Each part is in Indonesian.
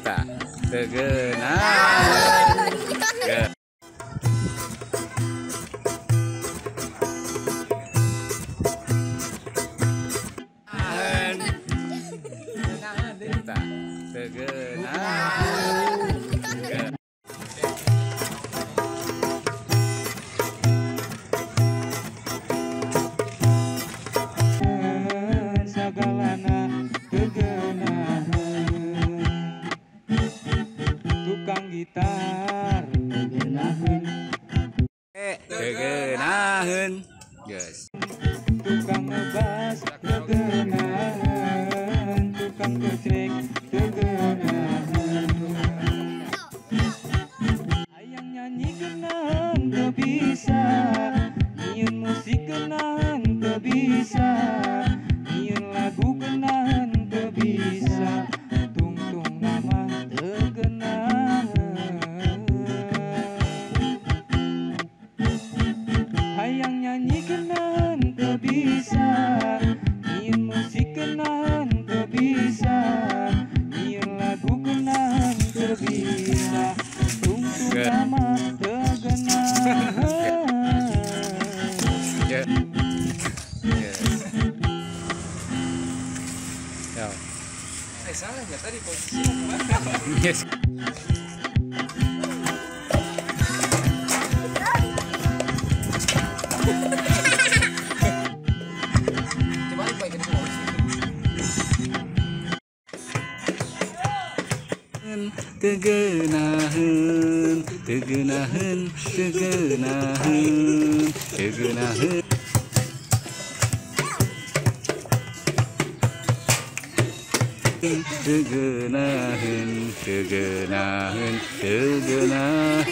Kita tegenaheun. Kita tegenaheun. Sagalana tegenaheun, tukang gitar tegenaheun, Tegenaheun. Yes. tukang ngebas tegenaheun, tukang gecrek tegenaheun, hayang nyanyi geunang teu bisa, nyieun musik geunang teu bisa, nyieun lagu geunang teu bisa, tungtung nama tegenaheun, hayang nyanyi geunang teu bisa, nyieun musik geunang teu bisa, nyieun lagu geunang teu bisa, tungtung nama tegenaheun. Ya. Yes. Ya. Salah ya tadi posisinya kemana? Yes. Kembali baik ke posisi. Tegenaheun, tegenaheun, tegenaheun, tegenaheun. Tegenaheun, tegenaheun, tegenaheun.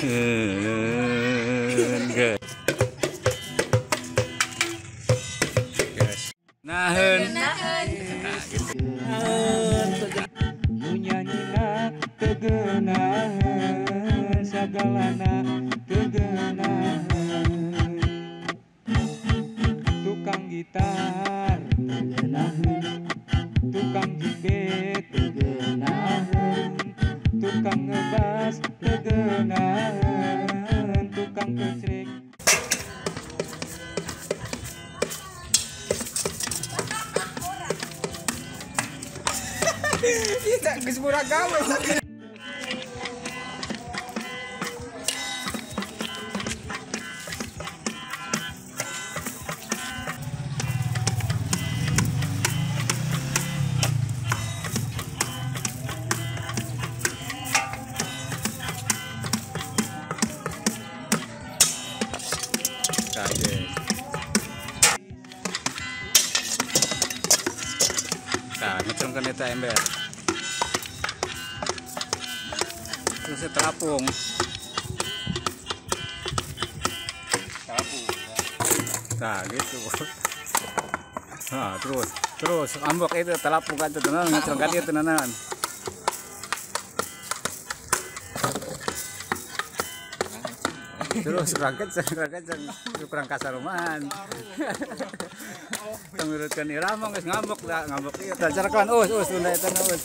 Good. Yes. Naheun. Nah, gitu. Nu nyanyina tegenaheun, sagalana tegenaheun, tukang gitar tegenaheun, tukang jimbet tegenaheun, tukang ngebas tegenaheun, tukang gecrek. Kita geus murah gawe. Nah, ngecungkan eta ember. Terus terapung. Nah, gitu. Nah, terus ambok itu terapung kan tenan ngecungkan dia tenanan. Terus rangket kurang kasar rumahan. Menurutkan irama geus ngambok da ngambok ieu tah carakan us tunda eta us.